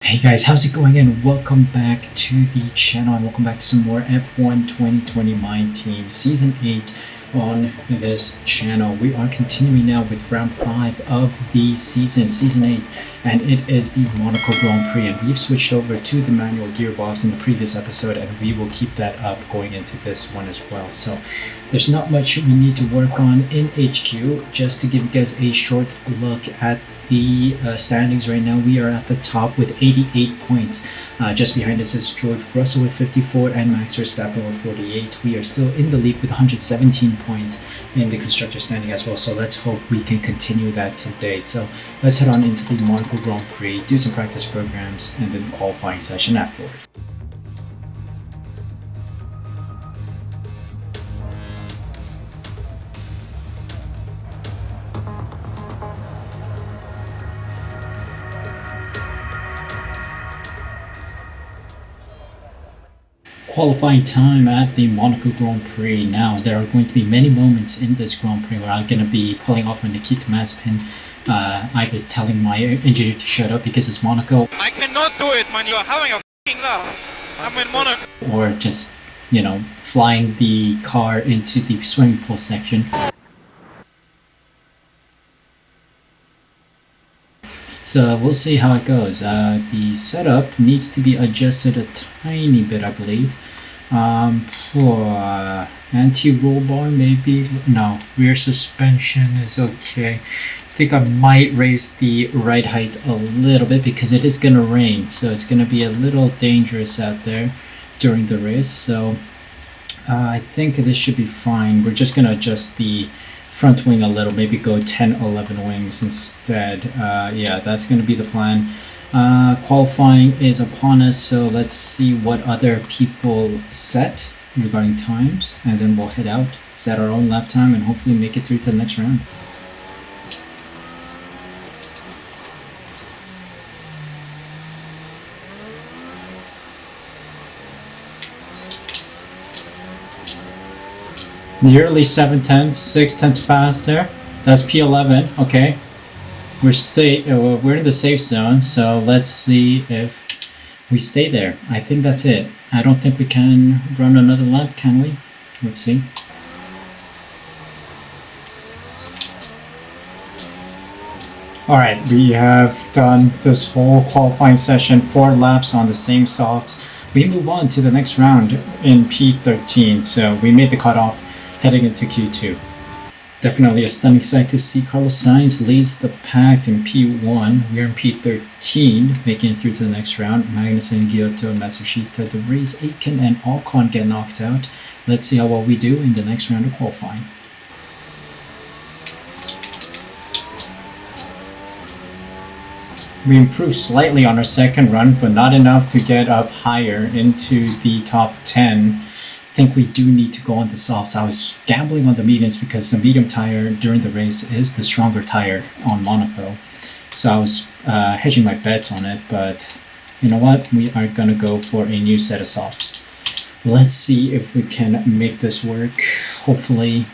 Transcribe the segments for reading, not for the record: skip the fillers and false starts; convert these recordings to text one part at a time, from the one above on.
Hey guys, how's it going? And welcome back to the channel and welcome back to some more F1 2020 My Team Season 8 on this channel. We are continuing now with round 5 of the season 8, and it is the Monaco Grand Prix, and we've switched over to the manual gearbox in the previous episode, and we will keep that up going into this one as well. So there's not much we need to work on in HQ. Just to give you guys a short look at the standings right now, we are at the top with 88 points. Just behind us is George Russell with 54 and Max Verstappen with 48. We are still in the lead with 117 points in the constructor standing as well, so let's hope we can continue that today. So let's head on into the Monaco Grand Prix, do some practice programs, and then the qualifying session afterwards. Qualifying time at the Monaco Grand Prix. Now, there are going to be many moments in this Grand Prix where I'm going to be pulling off on Nikita Mazepin, either telling my engineer to shut up because it's Monaco. I cannot do it, man. You're having a f***ing laugh. I'm in Monaco. Or just, flying the car into the swimming pool section. So we'll see how it goes. The setup needs to be adjusted a tiny bit, I believe. Anti-roll bar, maybe? No, rear suspension is okay. I think I might raise the ride height a little bit because it is going to rain. So it's going to be a little dangerous out there during the race. So I think this should be fine. We're just going to adjust the front wing a little, maybe go 10, 11 wings instead. Yeah, that's going to be the plan. Qualifying is upon us, so let's see what other people set regarding times, and then we'll head out, set our own lap time, and hopefully make it through to the next round. Nearly 7 tenths, 6 tenths faster. That's P11. Okay, we're in the safe zone, so let's see if we stay there. I think that's it. I don't think we can run another lap, can we? Let's see. Alright, we have done this whole qualifying session, 4 laps on the same softs. We move on to the next round in P13, so we made the cutoff heading into Q2. Definitely a stunning sight to see. Carlos Sainz leads the pack in P1. We're in P13, making it through to the next round. Magnussen, Giotto, Matsushita, De Vries, Aitken, and Ocon get knocked out. Let's see how well we do in the next round of qualifying. We improved slightly on our second run, but not enough to get up higher into the top 10. I think we do need to go on the softs. I was gambling on the mediums because the medium tire during the race is the stronger tire on Monaco. So I was hedging my bets on it, but you know what? We are going to go for a new set of softs. Let's see if we can make this work. Hopefully,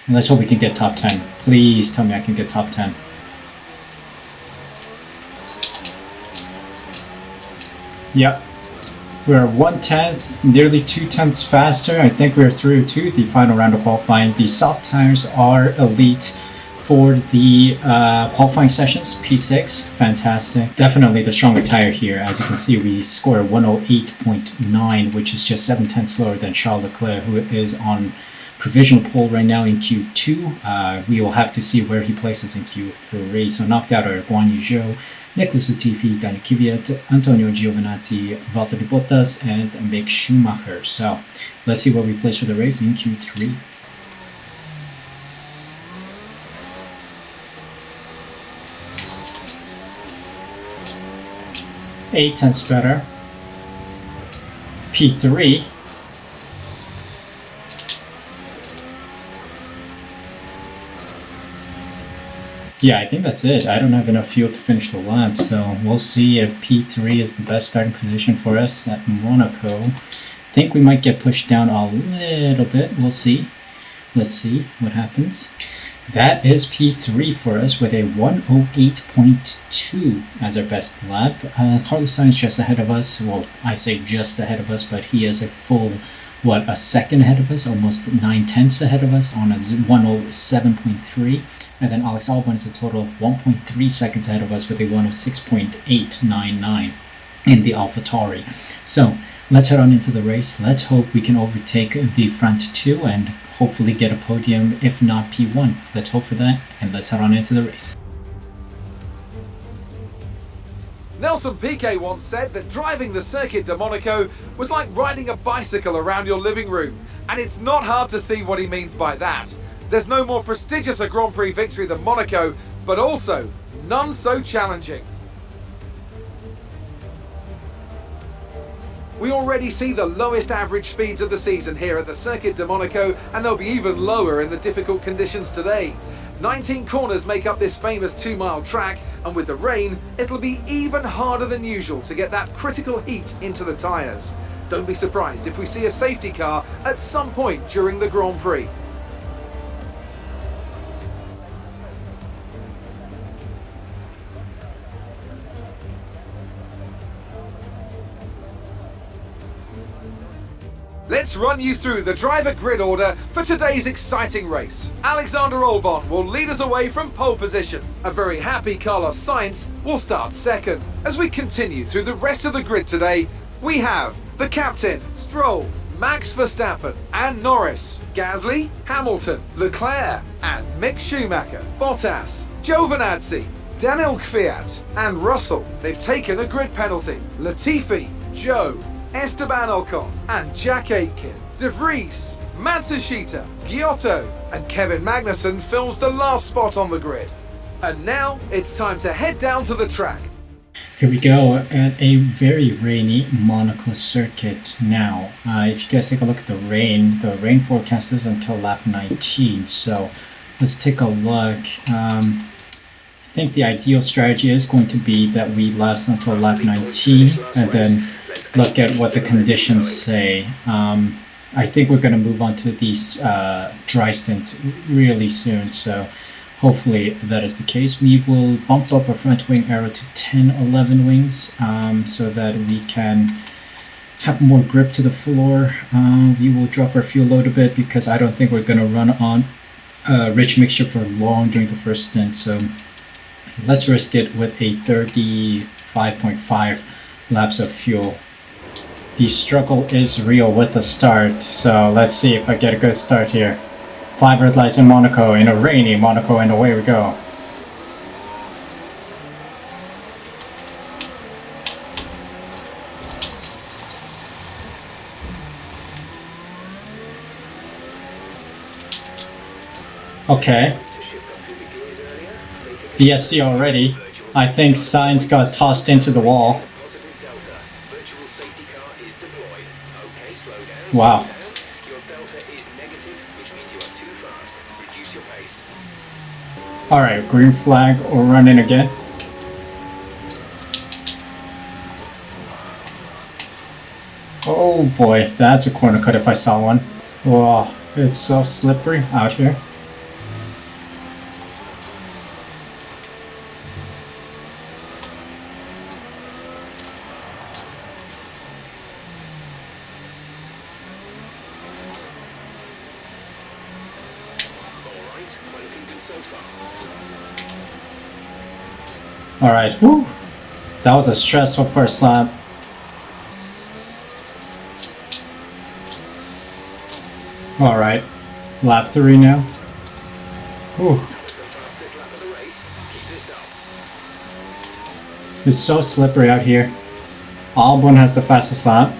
let's hope we can get top 10. Please tell me I can get top 10. Yep. We're 1 tenth, nearly 2 tenths faster. I think we're through to the final round of qualifying. The soft tires are elite for the qualifying sessions, P6, fantastic. Definitely the stronger tire here. As you can see, we score 108.9, which is just 7 tenths slower than Charles Leclerc, who is on provisional pole right now in Q2. We will have to see where he places in Q3. So knocked out are Guan Yu Zhou, Nicholas Latifi, Dani Kvyat, Antonio Giovinazzi, Valtteri Bottas, and Mick Schumacher. So let's see where we place for the race in Q3. Eight tenths better. P3. Yeah, I think that's it. I don't have enough fuel to finish the lap, so we'll see if P3 is the best starting position for us at Monaco. I think we might get pushed down a little bit. We'll see. Let's see what happens. That is P3 for us with a 108.2 as our best lap. Carlos Sainz just ahead of us. Well, I say just ahead of us, but he is a full, a second ahead of us, almost 9/10 ahead of us on a 107.3. And then Alex Albon is a total of 1.3 seconds ahead of us with a 106.899 in the AlphaTauri. So let's head on into the race. Let's hope we can overtake the front two and hopefully get a podium, if not P1. Let's hope for that, and let's head on into the race. Nelson Piquet once said that driving the Circuit de Monaco was like riding a bicycle around your living room, and it's not hard to see what he means by that. There's no more prestigious a Grand Prix victory than Monaco, but also none so challenging. We already see the lowest average speeds of the season here at the Circuit de Monaco, and they'll be even lower in the difficult conditions today. 19 corners make up this famous 2-mile track, and with the rain, it'll be even harder than usual to get that critical heat into the tyres. Don't be surprised if we see a safety car at some point during the Grand Prix. Let's run you through the driver grid order for today's exciting race. Alexander Albon will lead us away from pole position. A very happy Carlos Sainz will start second. As we continue through the rest of the grid today, we have the captain, Stroll, Max Verstappen and Norris, Gasly, Hamilton, Leclerc and Mick Schumacher, Bottas, Giovinazzi, Daniel Kvyat and Russell. They've taken a grid penalty. Latifi, Joe, Esteban Ocon and Jack Aitken, De Vries, Matsushita, Giotto and Kevin Magnussen fills the last spot on the grid. And now it's time to head down to the track. Here we go at a very rainy Monaco circuit now. If you guys take a look at the rain forecast is until lap 19. So let's take a look. I think the ideal strategy is going to be that we last until lap 19 and then look at what the conditions say. I think we're going to move on to these dry stints really soon, so hopefully that is the case. We will bump up our front wing arrow to 10-11 wings so that we can have more grip to the floor. We will drop our fuel load a bit because I don't think we're going to run on rich mixture for long during the first stint, so let's risk it with a 35.5 laps of fuel. The struggle is real with the start, so let's see if I get a good start here. 5 red lights in Monaco, in a rainy Monaco, and away we go. Okay. BSC already. I think Sainz got tossed into the wall. Wow. Alright, green flag or run in again. Oh boy, that's a corner cut if I saw one. Wow, it's so slippery out here. Alright, whew. That was a stressful first lap. Alright, lap 3 now. Whew. It's so slippery out here. Albon has the fastest lap.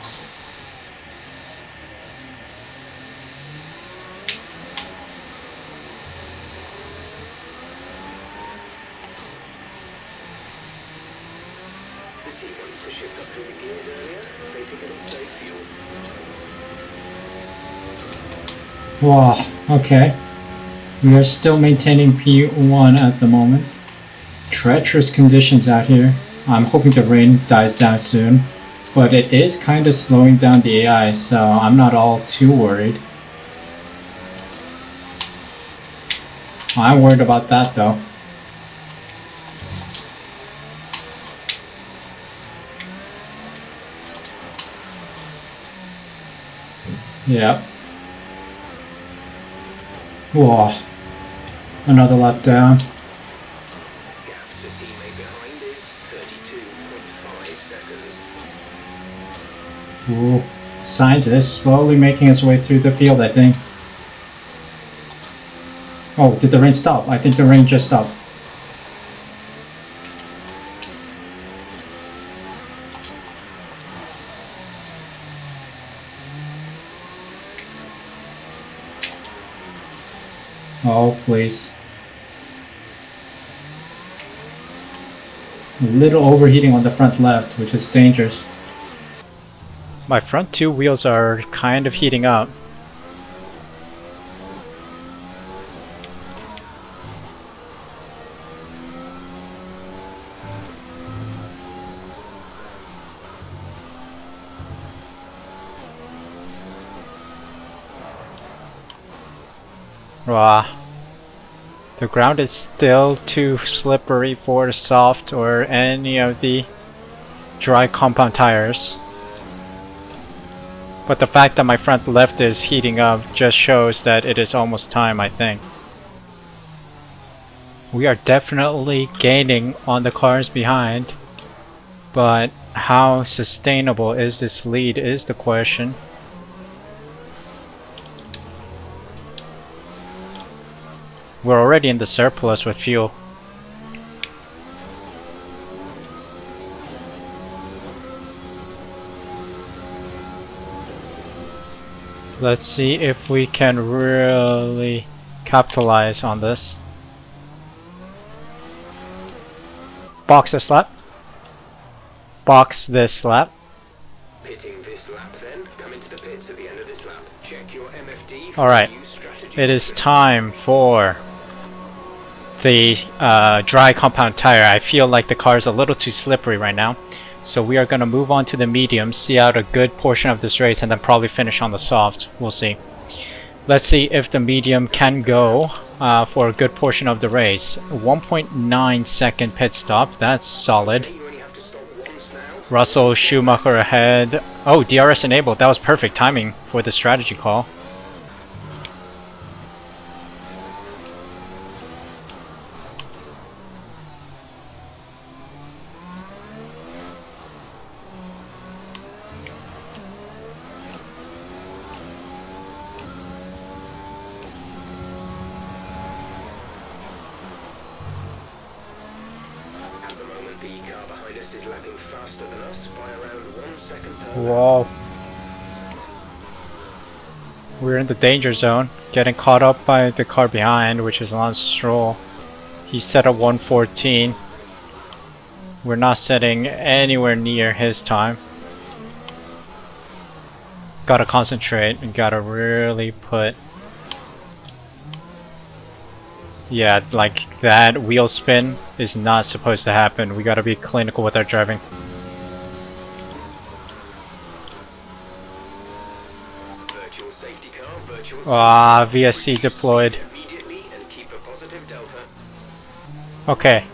Wow, okay. We are still maintaining P1 at the moment. Treacherous conditions out here. I'm hoping the rain dies down soon, but it is kind of slowing down the AI, so I'm not all too worried. I'm worried about that though. Yeah. Whoa. Another lap down. Gap to teammate behind is 32.5 seconds. Ooh. Sainz is slowly making his way through the field, I think. Oh, did the rain stop? I think the rain just stopped. Oh, please. A little overheating on the front left, which is dangerous. My front two wheels are kind of heating up. Wow. The ground is still too slippery for the soft or any of the dry compound tires. But the fact that my front left is heating up just shows that it is almost time, I think. We are definitely gaining on the cars behind, but how sustainable is this lead is the question. We're already in the surplus with fuel. Let's see if we can really capitalize on this. Box this lap. Box this lap. Pitting this lap then. Come into the pits at the end of this lap. Check your MFD for Alright. new strategy. It is time for the dry compound tire. I feel like the car is a little too slippery right now. So we are going to move on to the medium, see out a good portion of this race, and then probably finish on the softs. We'll see. Let's see if the medium can go for a good portion of the race. 1.9 second pit stop. That's solid. You only have to stop once now. Russell Schumacher ahead. Oh, DRS enabled. That was perfect timing for the strategy call. At the moment, the car behind us is lapping faster than us by around 1 second per lap. Whoa. We're in the danger zone, getting caught up by the car behind, which is Lance Stroll. He set a 114. We're not setting anywhere near his time. Gotta concentrate and gotta really put... Yeah, like that wheel spin is not supposed to happen. We gotta be clinical with our driving. Virtual safety car, virtual Ah, safety car. VSC Reduce deployed. speed immediately and keep a positive delta. Okay.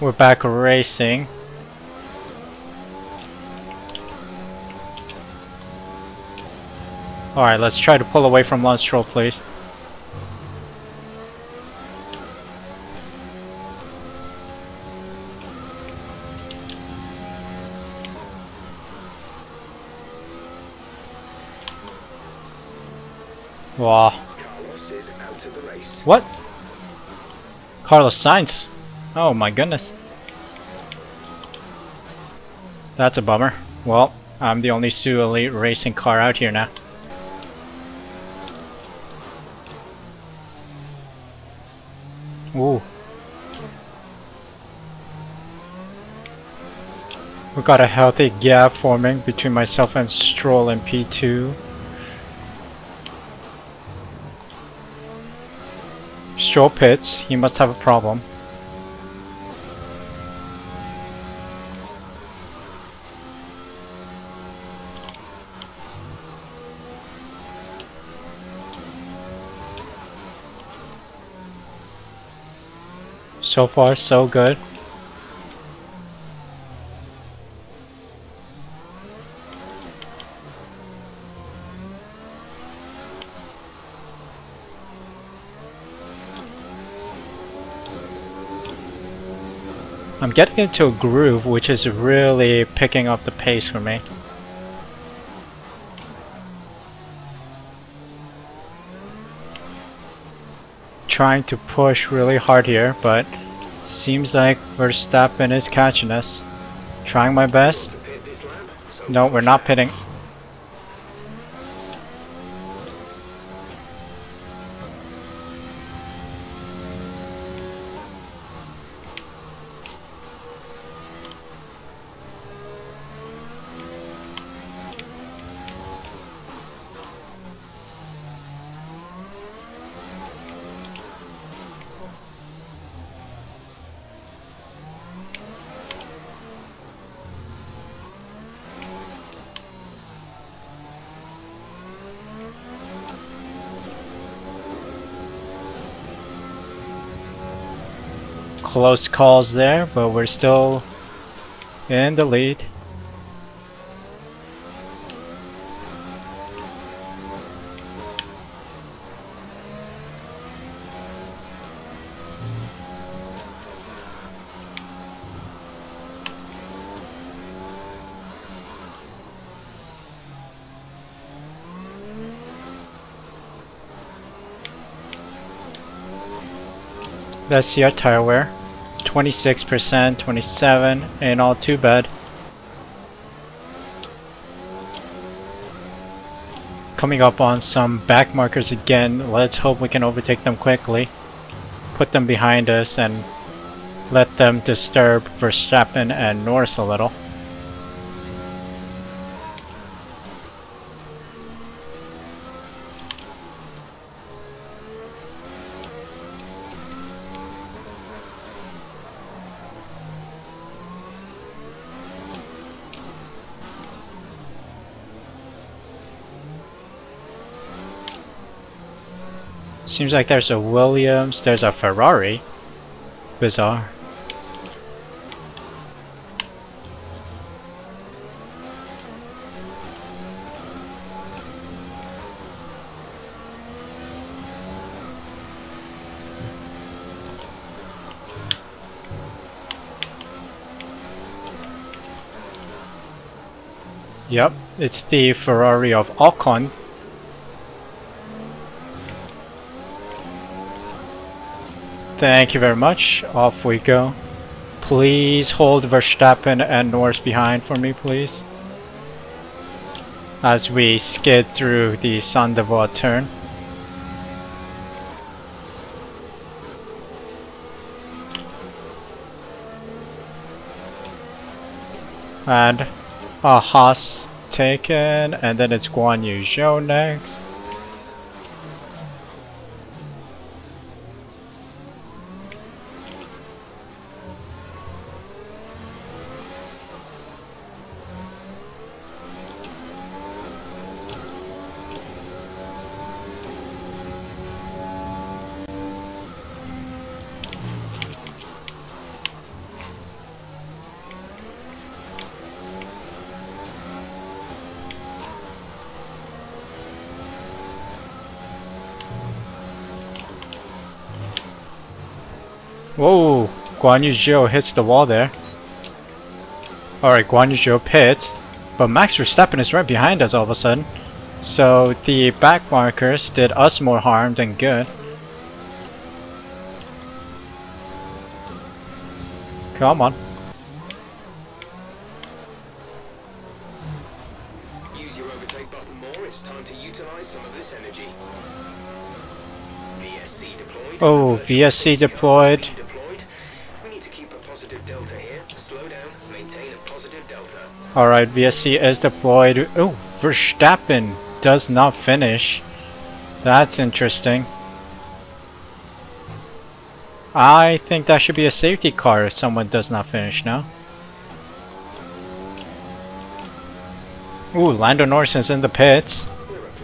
We're back racing. Alright, let's try to pull away from Lance Stroll, please. Wow. Carlos is out of the race. What? Carlos Sainz? Oh my goodness. That's a bummer. Well, I'm the only Sue Elite racing car out here now. Ooh. We got a healthy gap forming between myself and Stroll in P2. Stroll pits, he must have a problem. So far, so good. I'm getting into a groove, which is really picking up the pace for me. Trying to push really hard here, but seems like Verstappen is catching us. Trying my best. No, we're not pitting. Close calls there, but we're still in the lead. Let's see our tire wear. 26%, 27, ain't all too bad. Coming up on some back markers again. Let's hope we can overtake them quickly. Put them behind us and let them disturb Verstappen and Norris a little. Seems like there's a Williams, there's a Ferrari. Bizarre. Yep, it's the Ferrari of Ocon. Thank you very much. Off we go. Please hold Verstappen and Norris behind for me, please. As we skid through the Sandoval turn. And a Haas taken, and then it's Guan Yu Zhou next. Whoa, Guan Yu Zhou hits the wall there. Alright, Guan Yu Zhou pits, but Max Verstappen is right behind us all of a sudden. So the back markers did us more harm than good. Come on. Use your overtake button more. It's time to utilize some of this energy. VSC deployed. Oh, VSC deployed. We need to keep a positive delta here. Slow down, maintain a positive delta. Alright, VSC is deployed. Oh, Verstappen does not finish. That's interesting. I think that should be a safety car if someone does not finish now. Ooh, Lando Norris is in the pits.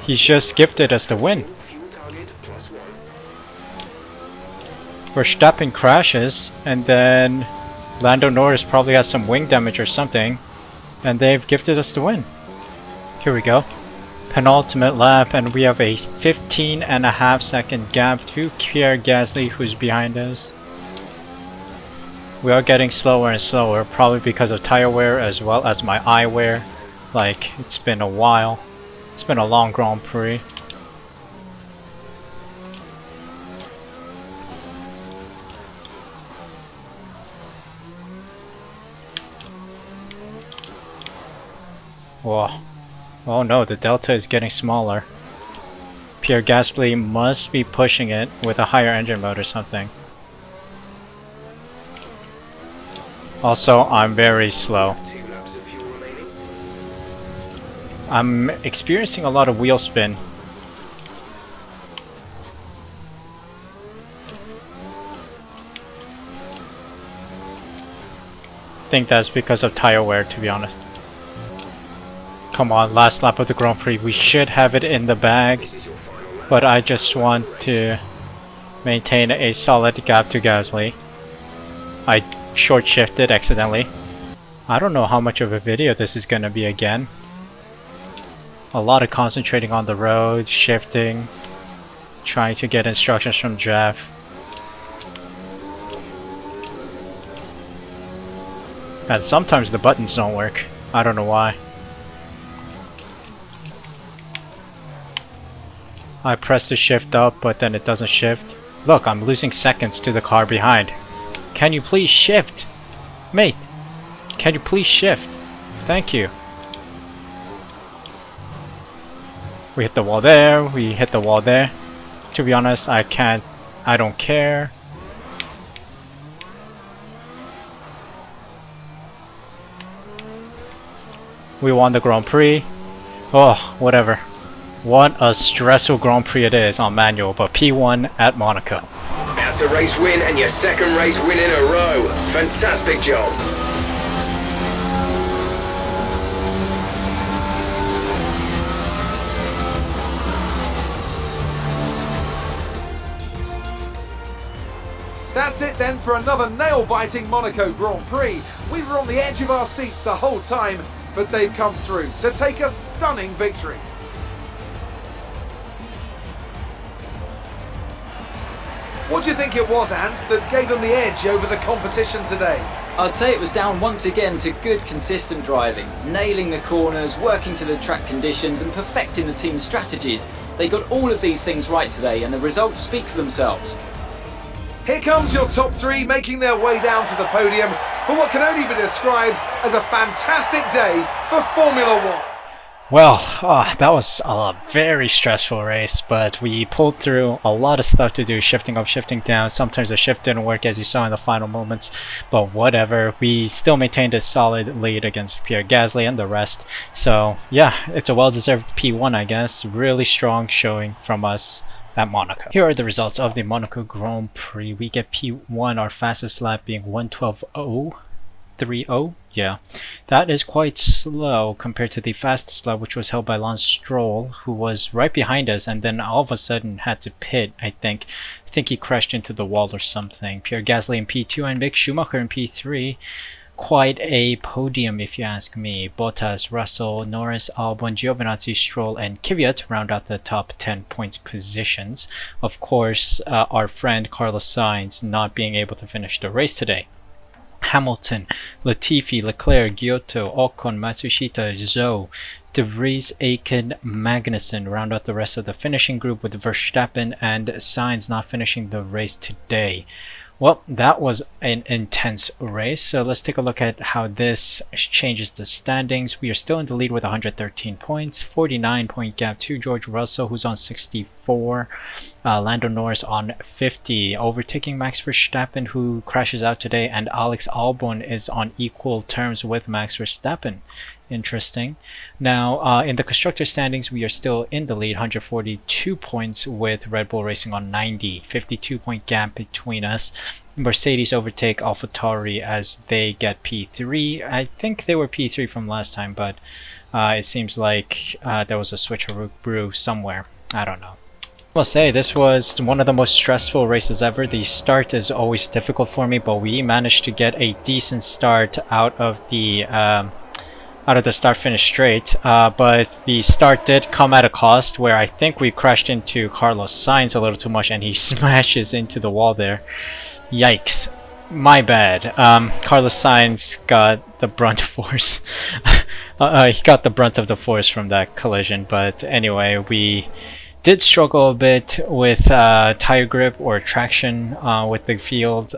He's just gifted us the win. Fuel target +1. Verstappen crashes, and then Lando Norris probably has some wing damage or something, and they've gifted us the win. Here we go. Penultimate lap, and we have a 15.5-second gap to Pierre Gasly, who's behind us. We are getting slower and slower, probably because of tire wear as well as my eye wear. Like, it's been a while. It's been a long Grand Prix. Whoa. Oh no, the delta is getting smaller. Pierre Gasly must be pushing it with a higher engine mode or something. Also, I'm very slow. 2 laps of fuel remaining. I'm experiencing a lot of wheel spin. I think that's because of tire wear, to be honest. Come on, last lap of the Grand Prix. We should have it in the bag, This is your final lap. but I just want to maintain a solid gap to Gasly. I short shifted accidentally. I don't know how much of a video this is gonna be again. A lot of concentrating on the road, shifting, trying to get instructions from Jeff. And sometimes the buttons don't work. I don't know why. I press the shift up, but then it doesn't shift. Look, I'm losing seconds to the car behind. Can you please shift? Mate, can you please shift? Thank you. We hit the wall there, we hit the wall there. To be honest, I don't care. We won the Grand Prix. Oh, whatever. What a stressful Grand Prix it is on manual, but P1 at Monaco. That's a race win and your second race win in a row. Fantastic job. That's it then for another nail-biting Monaco Grand Prix. We were on the edge of our seats the whole time, but they've come through to take a stunning victory. What do you think it was, Ant, that gave them the edge over the competition today? I'd say it was down once again to good consistent driving, nailing the corners, working to the track conditions and perfecting the team's strategies. They got all of these things right today and the results speak for themselves. Here comes your top 3 making their way down to the podium for what can only be described as a fantastic day for Formula 1. Well, that was a very stressful race, but we pulled through. A lot of stuff to do, shifting up, shifting down. Sometimes the shift didn't work, as you saw in the final moments, but whatever. We still maintained a solid lead against Pierre Gasly and the rest. So yeah, it's a well-deserved P1, I guess. Really strong showing from us at Monaco. Here are the results of the Monaco Grand Prix. We get P1, our fastest lap being 1:12.030. Yeah, that is quite slow compared to the fastest lap, which was held by Lance Stroll, who was right behind us and then all of a sudden had to pit. I think he crashed into the wall or something. Pierre Gasly in P2 and Mick Schumacher in P3. Quite a podium if you ask me. Bottas, Russell, Norris, Albon, Giovinazzi, Stroll and Kvyat round out the top 10 points positions. Of course, our friend Carlos Sainz not being able to finish the race today. Hamilton, Latifi, Leclerc, Giotto, Ocon, Matsushita, Zhou, De Vries, Aiken, Magnussen round out the rest of the finishing group, with Verstappen and Sainz not finishing the race today. Well, that was an intense race, so let's take a look at how this changes the standings. We are still in the lead with 113 points, 49 point gap to George Russell, who's on 64, Lando Norris on 50, overtaking Max Verstappen, who crashes out today, and Alex Albon is on equal terms with Max Verstappen. Interesting. Now, in the constructor standings, we are still in the lead, 142 points with Red Bull Racing on 90, 52 point gap between us. Mercedes overtake AlphaTauri as they get P3. I think they were P3 from last time, but it seems like there was a switcheroo somewhere. I don't know. I'll say this was one of the most stressful races ever. The start is always difficult for me, but we managed to get a decent start out of the start-finish straight. But the start did come at a cost where I think we crashed into Carlos Sainz a little too much, and he smashes into the wall there. Yikes. My bad. Carlos Sainz got the brunt force. He got the brunt of the force from that collision, but anyway, we did struggle a bit with tire grip or traction with the field.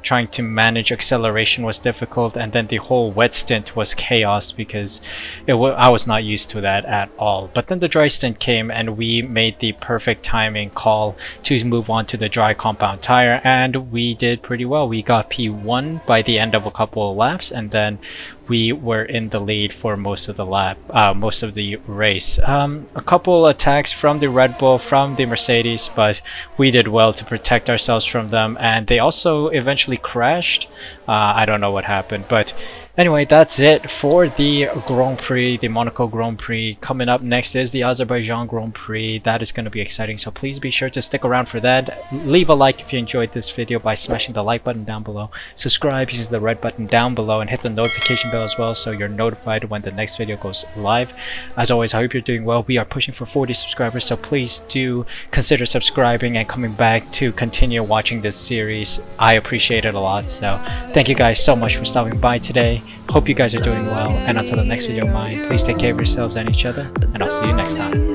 Trying to manage acceleration was difficult, and then the whole wet stint was chaos because I was not used to that at all. But then the dry stint came and we made the perfect timing call to move on to the dry compound tire, and we did pretty well. We got P1 by the end of a couple of laps, and then we were in the lead for most of the race. A couple attacks from the Red Bull, from the Mercedes, but we did well to protect ourselves from them, and they also eventually crashed. I don't know what happened, but anyway, that's it for the Grand Prix, the Monaco Grand Prix. Coming up next is the Azerbaijan Grand Prix. That is going to be exciting, so please be sure to stick around for that. Leave a like if you enjoyed this video by smashing the like button down below. Subscribe using the red button down below, and hit the notification bell as well so you're notified when the next video goes live. As always, I hope you're doing well. We are pushing for 40 subscribers, so please do consider subscribing and coming back to continue watching this series. I appreciate it a lot, so thank you guys so much for stopping by today. Hope you guys are doing well, and until the next video of mine, please take care of yourselves and each other, and I'll see you next time.